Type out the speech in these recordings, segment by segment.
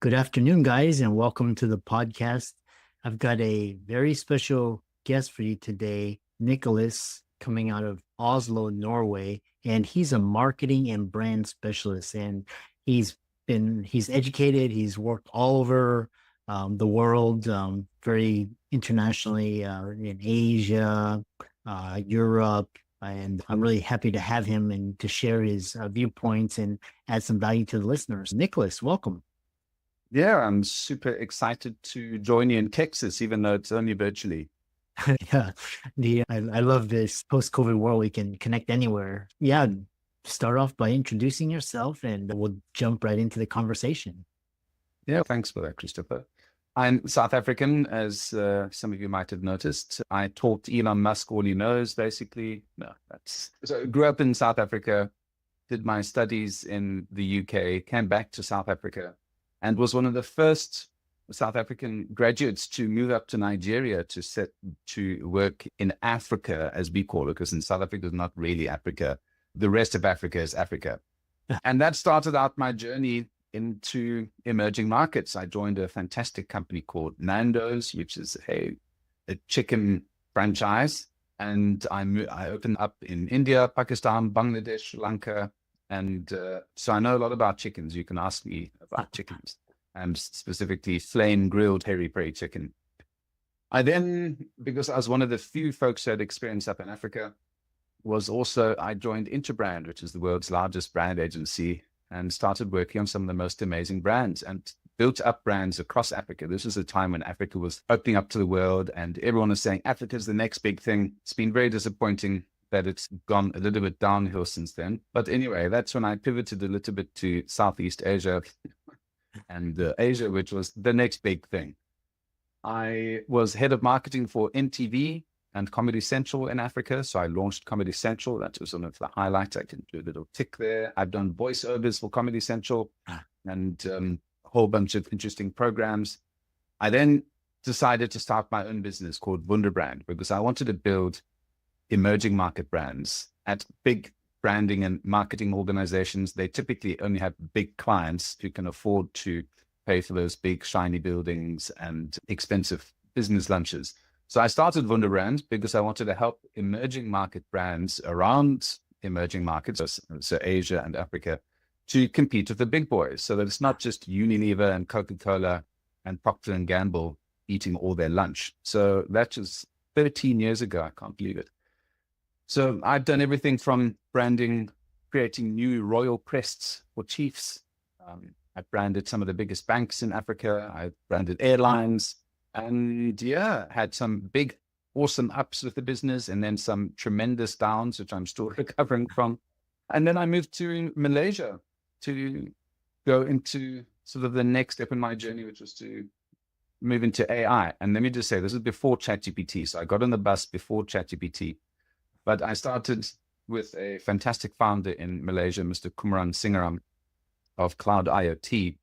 Good afternoon, guys, and welcome to the podcast. I've got a very special guest for you today, Nicholas, coming out of Oslo, Norway, and he's a marketing and brand specialist. And he's educated, he's worked all over the world, very internationally in Asia, Europe. And I'm really happy to have him and to share his viewpoints and add some value to the listeners. Nicholas, welcome. Yeah, I'm super excited to join you in Texas, even though it's only virtually. Yeah, I love this post-COVID world. We can connect anywhere. Yeah, start off by introducing yourself, and we'll jump right into the conversation. Yeah, thanks for that, Christopher. I'm South African, as some of you might have noticed. I taught Elon Musk all he knows, basically. No, so I grew up in South Africa, did my studies in the UK, came back to South Africa, and was one of the first South African graduates to move up to Nigeria to work in Africa, as we call it, because in South Africa is not really Africa. The rest of Africa is Africa. And that started out my journey into emerging markets. I joined a fantastic company called Nando's, which is a chicken franchise. And I opened up in India, Pakistan, Bangladesh, Sri Lanka. And so I know a lot about chickens. You can ask me about chickens, and specifically flame grilled hairy-peri chicken. I then, because I was one of the few folks who had experience up in Africa, I joined Interbrand, which is the world's largest brand agency, and started working on some of the most amazing brands and built up brands across Africa. This was a time when Africa was opening up to the world and everyone was saying Africa is the next big thing. It's been very disappointing that it's gone a little bit downhill since then. But anyway, that's when I pivoted a little bit to Southeast Asia and Asia, which was the next big thing. I was head of marketing for NTV and Comedy Central in Africa. So I launched Comedy Central. That was one of the highlights. I can do a little tick there. I've done voiceovers for Comedy Central and a whole bunch of interesting programs. I then decided to start my own business called Wunderbrand because I wanted to build emerging market brands at big branding and marketing organizations. They typically only have big clients who can afford to pay for those big shiny buildings and expensive business lunches. So I started Wunderbrand because I wanted to help emerging market brands around emerging markets, so Asia and Africa, to compete with the big boys, so that it's not just Unilever and Coca-Cola and Procter & Gamble eating all their lunch. So that was 13 years ago. I can't believe it. So I've done everything from branding, creating new royal crests for chiefs. I've branded some of the biggest banks in Africa. I've branded airlines. And yeah, had some big, awesome ups with the business and then some tremendous downs, which I'm still recovering from. And then I moved to Malaysia to go into sort of the next step in my journey, which was to move into AI. And let me just say, this is before ChatGPT. So I got on the bus before ChatGPT. But I started with a fantastic founder in Malaysia, Mr. Kumaran Singaram of Cloud IoT.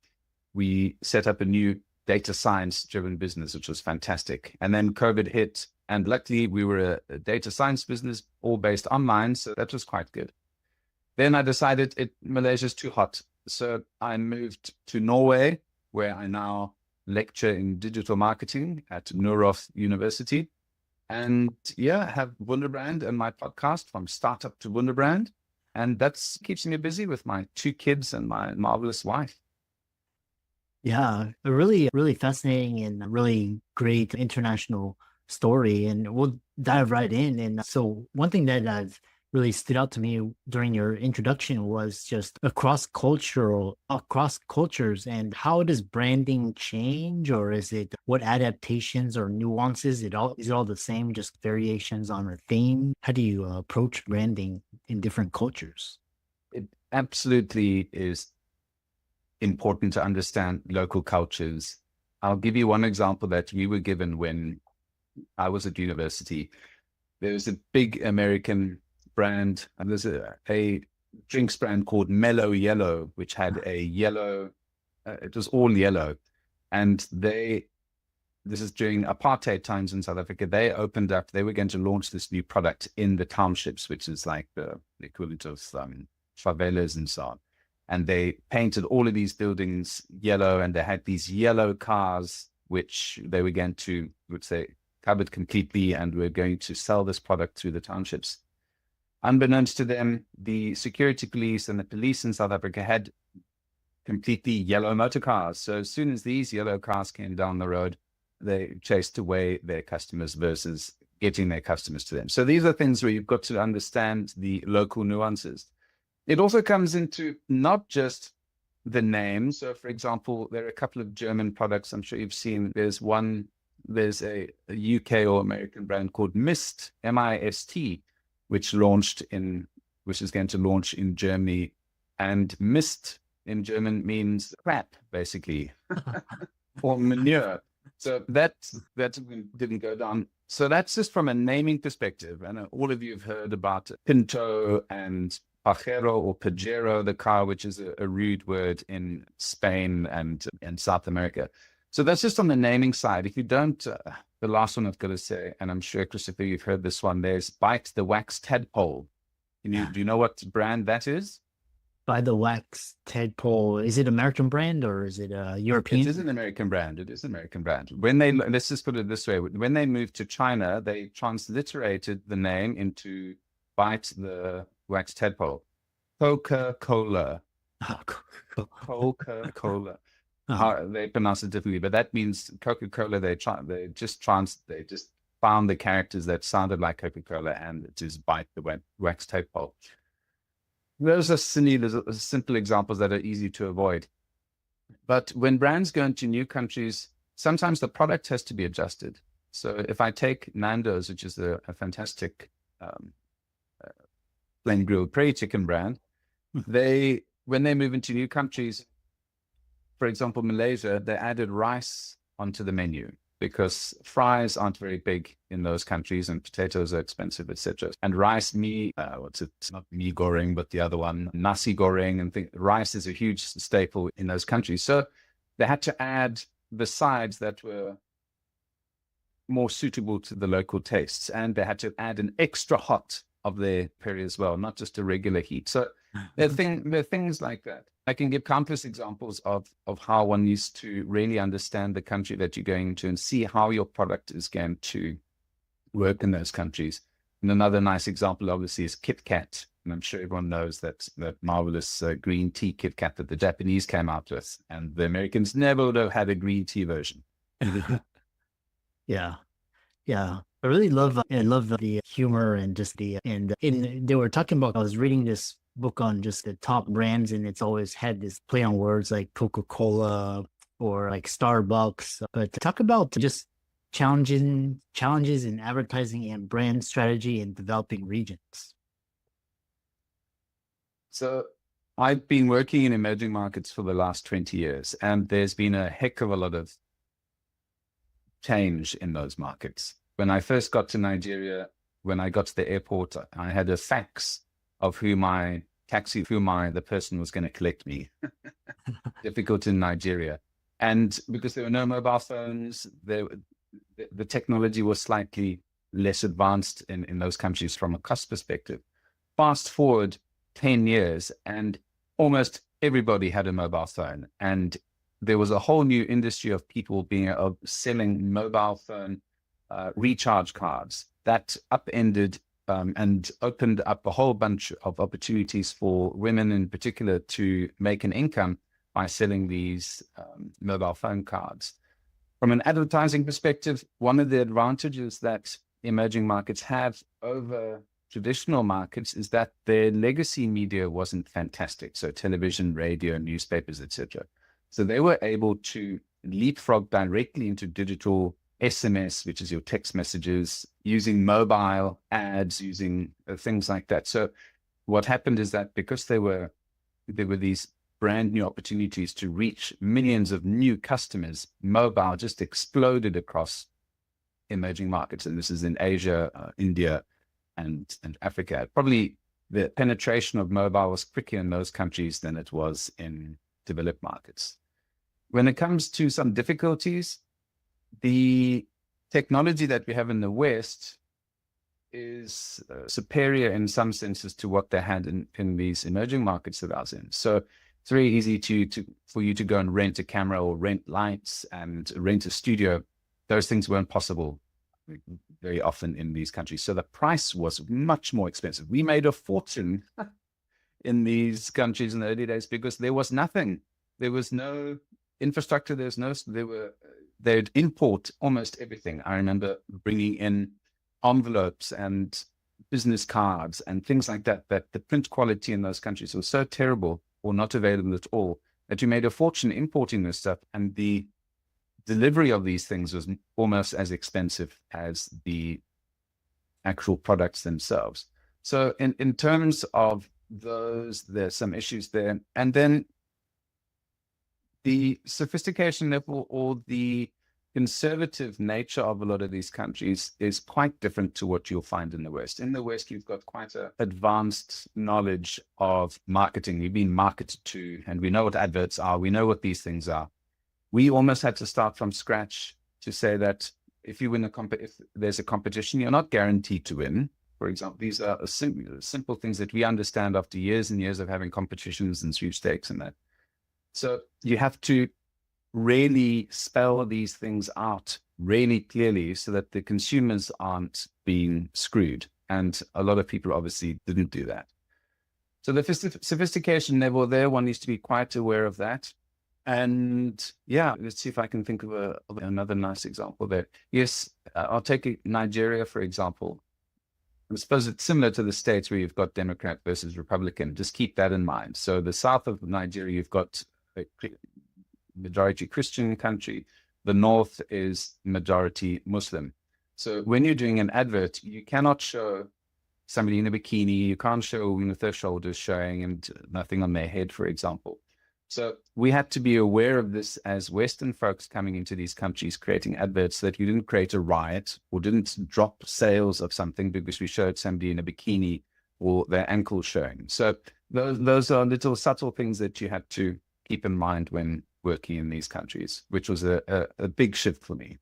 We set up a new data science driven business, which was fantastic. And then COVID hit, and luckily we were a data science business all based online. So that was quite good. Then I decided Malaysia's too hot. So I moved to Norway, where I now lecture in digital marketing at Noroth University. And yeah, have Wunderbrand and my podcast From Startup to Wunderbrand. And that keeps me busy with my 2 kids and my marvelous wife. Yeah, a really, really fascinating and really great international story. And we'll dive right in. And so one thing that I've really stood out to me during your introduction was just across cultures, and how does branding change, or is it what adaptations or nuances? Is it all the same, just variations on a theme? How do you approach branding in different cultures? It absolutely is important to understand local cultures. I'll give you one example that we were given when I was at university. There was a big American brand, and there's a drinks brand called Mellow Yellow, which had a yellow, it was all yellow. And this is during apartheid times in South Africa, they were going to launch this new product in the townships, which is like the equivalent of favelas and so on. and they painted all of these buildings yellow, and they had these yellow cars, which they were going to, which they covered completely, and were going to sell this product through the townships. Unbeknownst to them, the security police and the police in South Africa had completely yellow motor cars. So as soon as these yellow cars came down the road, they chased away their customers versus getting their customers to them. So these are things where you've got to understand the local nuances. It also comes into not just the name. So for example, there are a couple of German products I'm sure you've seen. There's a UK or American brand called Mist, M-I-S-T, which is going to launch in Germany. And Mist in German means crap, basically, or manure. So that didn't go down. So that's just from a naming perspective. And all of you have heard about Pinto and Pajero or Pajero, the car, which is a rude word in Spain and South America. So that's just on the naming side. If you don't, the last one I've got to say, and I'm sure, Christopher, you've heard this one, there's Bite the Wax Tadpole. Do you know what brand that is? By the Wax Tadpole, is it American brand or is it European? It is an American brand. It is an American brand. Let's just put it this way. When they moved to China, they transliterated the name into Bite the Wax Tadpole. Coca-Cola. Oh, Coca-Cola. oh. They pronounce it differently, but that means Coca-Cola. They just found the characters that sounded like Coca-Cola, and it is Bite the Wax Tadpole. Those are simple examples that are easy to avoid. But when brands go into new countries, sometimes the product has to be adjusted. So if I take Nando's, which is a fantastic plain grilled prairie chicken brand, when they move into new countries, for example, Malaysia, they added rice onto the menu because fries aren't very big in those countries and potatoes are expensive, etc. And rice, it's not mee goreng, but the other one, nasi goreng, and rice is a huge staple in those countries. So they had to add the sides that were more suitable to the local tastes, and they had to add an extra hot of their curry as well, not just a regular heat. So there are things like that. I can give countless examples of how one needs to really understand the country that you're going to and see how your product is going to work in those countries. And another nice example, obviously, is Kit Kat. And I'm sure everyone knows that marvelous green tea Kit Kat that the Japanese came out with. And the Americans never would have had a green tea version. Yeah. Yeah. I really love the humor and just and they were talking about, I was reading this book on just the top brands, and it's always had this play on words like Coca-Cola or like Starbucks. But talk about just challenges in advertising and brand strategy in developing regions. So I've been working in emerging markets for the last 20 years, and there's been a heck of a lot of change in those markets. When I first got to Nigeria, when I got to the airport, I had a fax of the person was going to collect me. Difficult in Nigeria. And because there were no mobile phones, the technology was slightly less advanced in those countries from a cost perspective. Fast forward 10 years and almost everybody had a mobile phone. And there was a whole new industry of people selling mobile phone recharge cards that upended and opened up a whole bunch of opportunities for women in particular to make an income by selling these mobile phone cards. From an advertising perspective, one of the advantages that emerging markets have over traditional markets is that their legacy media wasn't fantastic. So television, radio, newspapers, etc. So they were able to leapfrog directly into digital SMS, which is your text messages, using mobile ads, using things like that. So what happened is that because there were these brand new opportunities to reach millions of new customers, mobile just exploded across emerging markets. And this is in Asia, India, and Africa. Probably the penetration of mobile was quicker in those countries than it was in developed markets. When it comes to some difficulties, the technology that we have in the West is superior in some senses to what they had in these emerging markets that I was in. So It's very easy for you to go and rent a camera or rent lights and rent a studio. Those things weren't possible very often in these countries. So the price was much more expensive. We made a fortune in these countries in the early days because there was nothing. There was no infrastructure. They'd import almost everything. I remember bringing in envelopes and business cards and things like that, that the print quality in those countries was so terrible or not available at all that you made a fortune importing this stuff. And the delivery of these things was almost as expensive as the actual products themselves. So in terms of those, there's some issues there. And then the sophistication level or the conservative nature of a lot of these countries is quite different to what you'll find in the West. In the West, you've got quite an advanced knowledge of marketing. You've been marketed to, and we know what adverts are. We know what these things are. We almost had to start from scratch to say that if you win if there's a competition, you're not guaranteed to win. For example, these are simple things that we understand after years and years of having competitions and sweepstakes and that. So you have to really spell these things out really clearly so that the consumers aren't being screwed. And a lot of people obviously didn't do that. So the sophistication level there, one needs to be quite aware of that. And yeah, let's see if I can think of another nice example there. Yes, I'll take Nigeria, for example. I suppose it's similar to the States where you've got Democrat versus Republican. Just keep that in mind. So the south of Nigeria, you've got a majority Christian country. The north is majority Muslim. So when you're doing an advert, you cannot show somebody in a bikini. You can't show with their shoulders showing and nothing on their head, for example. So we had to be aware of this as Western folks coming into these countries, creating adverts, that you didn't create a riot or didn't drop sales of something because we showed somebody in a bikini or their ankle showing. So those are little subtle things that you had to keep in mind when working in these countries, which was a big shift for me.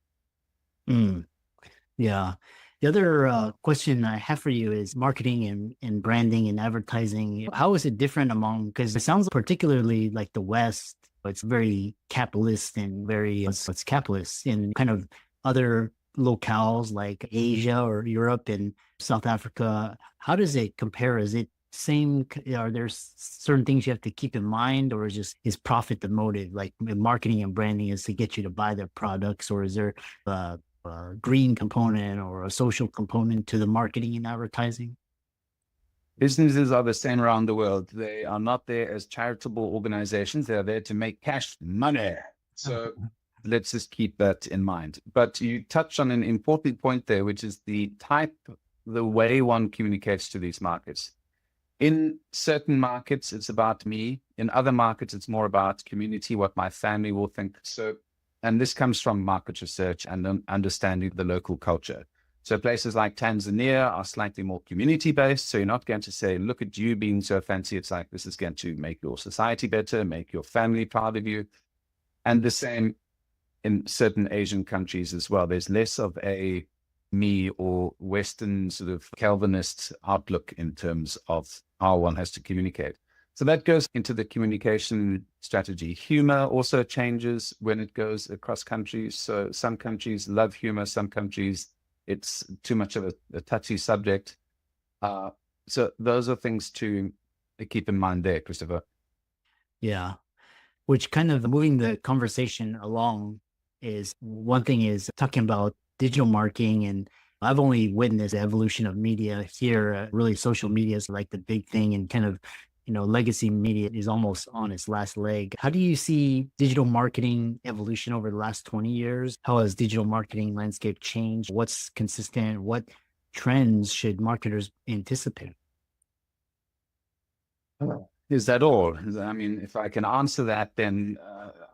Yeah. The other question I have for you is marketing and branding and advertising. How is it different because it sounds particularly like the West, it's very capitalist and it's capitalist in kind of other locales like Asia or Europe and South Africa. How does it compare? Is it same? Are there certain things you have to keep in mind, or is profit the motive? Like marketing and branding is to get you to buy their products, or is there a green component or a social component to the marketing and advertising? Businesses are the same around the world. They are not there as charitable organizations. They are there to make cash money. So let's just keep that in mind. But you touched on an important point there, which is the way one communicates to these markets. In certain markets, it's about me. In other markets, it's more about community, what my family will think. And this comes from market research and understanding the local culture. So places like Tanzania are slightly more community-based. So you're not going to say, look at you being so fancy. It's like, this is going to make your society better, make your family proud of you. And the same in certain Asian countries as well. There's less of a me or Western sort of Calvinist outlook in terms of how one has to communicate. So that goes into the communication strategy. Humor also changes when it goes across countries. So some countries love humor, some countries it's too much of a touchy subject. So those are things to keep in mind there, Christopher. Yeah, which kind of moving the conversation along is one thing is talking about digital marketing, and I've only witnessed the evolution of media here. Really, social media is like the big thing, and kind of legacy media is almost on its last leg. How do you see digital marketing evolution over the last 20 years? How has digital marketing landscape changed? What's consistent? What trends should marketers anticipate? Is that all? I mean, if I can answer that, then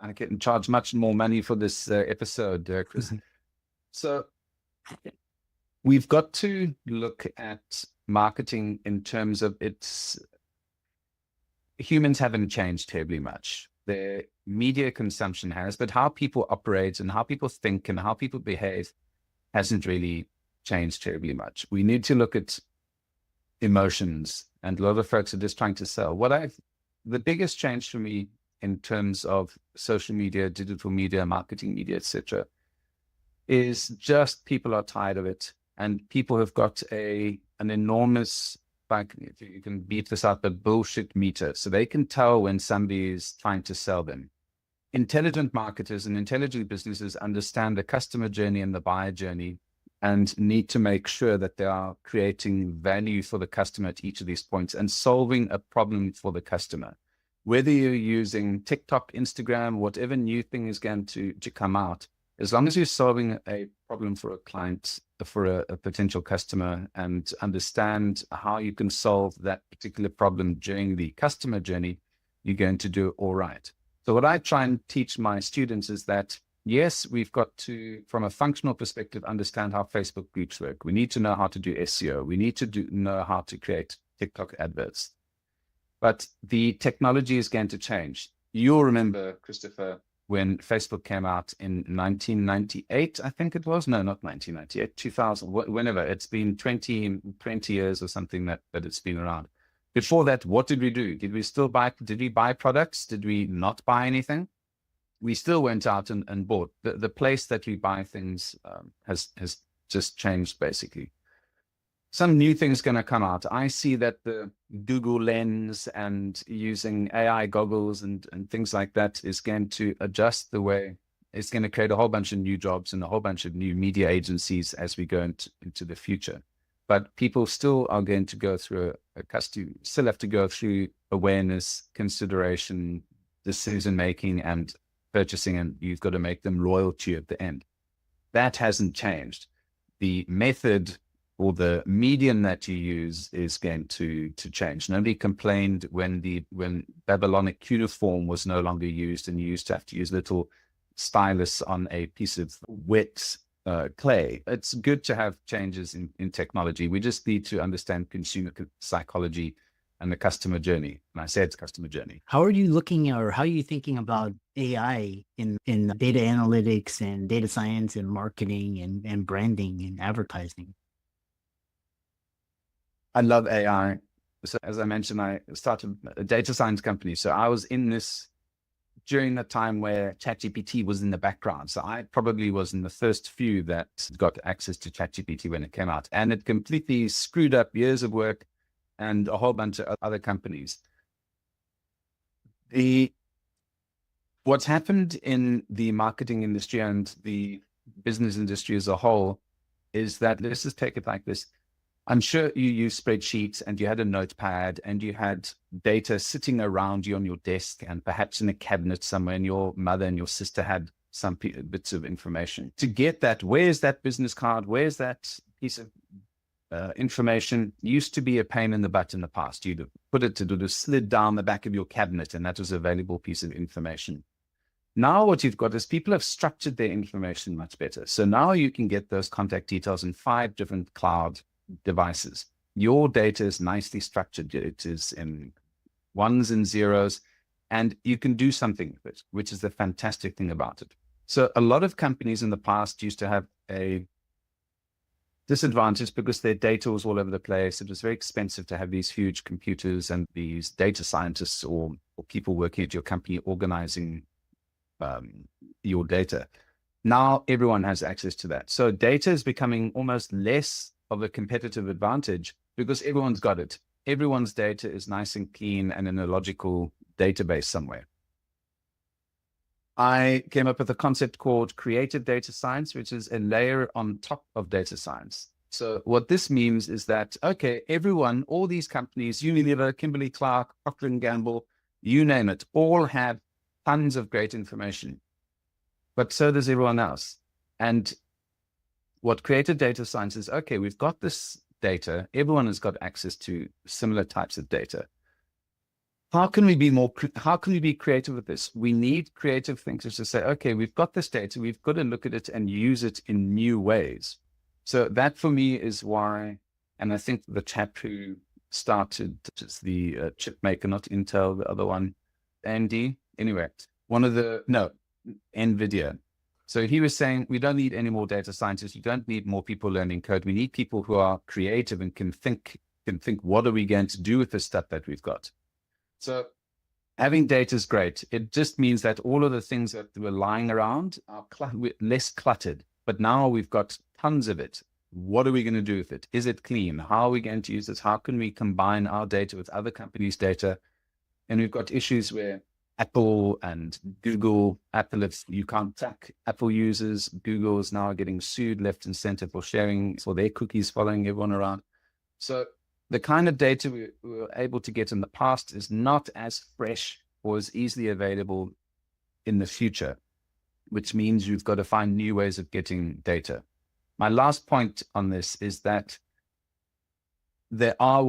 I can charge much more money for this episode, Chris. So we've got to look at marketing in terms of humans haven't changed terribly much. Their media consumption has, but how people operate and how people think and how people behave hasn't really changed terribly much. We need to look at emotions, and a lot of folks are just trying to sell. What I've the biggest change for me in terms of social media, digital media, marketing media, etc., is just people are tired of it, and people have got an enormous, like, if you can beat this out, the bullshit meter, so they can tell when somebody is trying to sell them. Intelligent marketers and intelligent businesses understand the customer journey and the buyer journey, and need to make sure that they are creating value for the customer at each of these points and solving a problem for the customer. Whether you're using TikTok, Instagram, whatever new thing is going to come out, as long as you're solving a problem for a client, for a potential customer, and understand how you can solve that particular problem during the customer journey, you're going to do all right. So what I try and teach my students is that, yes, we've got to, from a functional perspective, understand how Facebook groups work. We need to know how to do SEO. We need to know how to create TikTok adverts. But the technology is going to change. You'll remember, Christopher, when Facebook came out in 1998, I think it was. No, not 1998, 2000, whenever. It's been 20 years or something that it's been around. Before that, what did we do? Did we buy products? Did we not buy anything? We still went out and bought. The place that we buy things has just changed, basically. Some new things going to come out. I see that the Google Lens and using AI goggles and things like that is going to adjust the way, it's going to create a whole bunch of new jobs and a whole bunch of new media agencies as we go into the future. But people still are going to go through still have to go through awareness, consideration, decision-making, and purchasing, and you've got to make them loyal to you at the end. That hasn't changed. The method or the medium that you use is going to change. Nobody complained when Babylonic cuneiform was no longer used, and you used to have to use little stylus on a piece of wet clay. It's good to have changes in technology. We just need to understand consumer psychology and the customer journey. And I said customer journey. How are you looking, or how are you thinking about AI in data analytics and data science and marketing and branding and advertising? I love AI. So as I mentioned, I started a data science company. So I was in this during the time where ChatGPT was in the background. So I probably was in the first few that got access to ChatGPT when it came out. And it completely screwed up years of work and a whole bunch of other companies. What's happened in the marketing industry and the business industry as a whole is that, let's just take it like this. I'm sure you use spreadsheets and you had a notepad and you had data sitting around you on your desk and perhaps in a cabinet somewhere, and your mother and your sister had some bits of information. To get that, where's that business card? Where's that piece of information? Used to be a pain in the butt in the past. You'd put it, it would have slid down the back of your cabinet, and that was a valuable piece of information. Now what you've got is people have structured their information much better. So now you can get those contact details in 5 different cloud devices. Your data is nicely structured. It is in ones and zeros, and you can do something with it, which is the fantastic thing about it. So a lot of companies in the past used to have a disadvantage because their data was all over the place. It was very expensive to have these huge computers and these data scientists or people working at your company organizing your data. Now everyone has access to that. So data is becoming almost less of a competitive advantage because everyone's got it. Everyone's data is nice and clean and in a logical database somewhere. I came up with a concept called creative data science, which is a layer on top of data science. So what this means is that, okay, everyone, all these companies, Unilever, Kimberly-Clark, Procter & Gamble, you name it, all have tons of great information, but so does everyone else. And what creative data science is, okay, we've got this data, everyone has got access to similar types of data. How can we be creative with this? We need creative thinkers to say, okay, we've got this data, we've got to look at it and use it in new ways. So that for me is why, and I think the chap who started, just the chip maker, not Intel, the other one, AMD, anyway, NVIDIA. So he was saying, we don't need any more data scientists. You don't need more people learning code. We need people who are creative and can think, what are we going to do with the stuff that we've got? So Having data is great. It just means that all of the things that were lying around are less cluttered. But now we've got tons of it. What are we going to do with it? Is it clean? How are we going to use this? How can we combine our data with other companies' data? And we've got issues where Apple and Google, you can't track Apple users. Google is now getting sued left and center for sharing, for their cookies following everyone around. So the kind of data we were able to get in the past is not as fresh or as easily available in the future, which means you've got to find new ways of getting data. My last point on this is that there are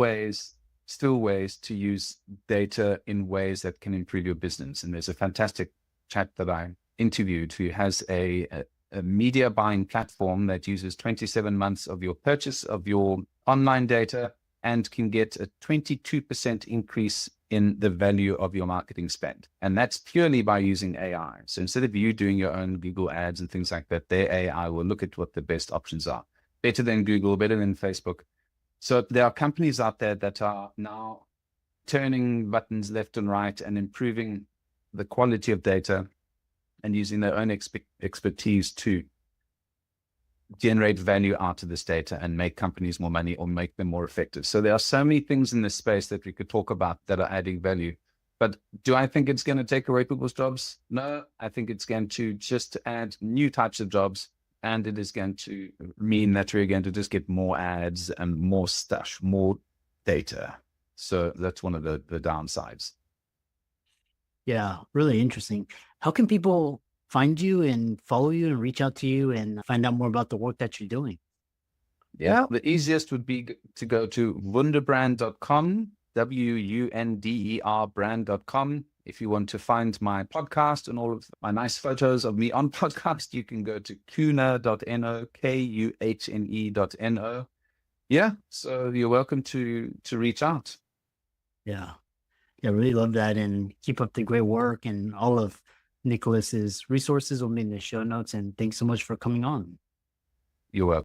still ways to use data in ways that can improve your business. And there's a fantastic chap that I interviewed who has a media buying platform that uses 27 months of your purchase of your online data and can get a 22% increase in the value of your marketing spend. And that's purely by using AI. So instead of you doing your own Google ads and things like that, their AI will look at what the best options are. Better than Google, better than Facebook. So there are companies out there that are now turning buttons left and right and improving the quality of data and using their own expertise to generate value out of this data and make companies more money or make them more effective. So there are so many things in this space that we could talk about that are adding value. But do I think it's going to take away people's jobs? No, I think it's going to just add new types of jobs. And it is going to mean that we're going to just get more ads and more stuff, more data. So that's one of the downsides. Yeah, really interesting. How can people find you and follow you and reach out to you and find out more about the work that you're doing? Yeah, the easiest would be to go to wunderbrand.com, WUNDER brand.com. If you want to find my podcast and all of my nice photos of me on podcast, you can go to kuhne.no, KUHNE.no. Yeah, so you're welcome to reach out. Yeah. Yeah, I really love that. And keep up the great work. And all of Nicholas's resources will be in the show notes. And thanks so much for coming on. You're welcome.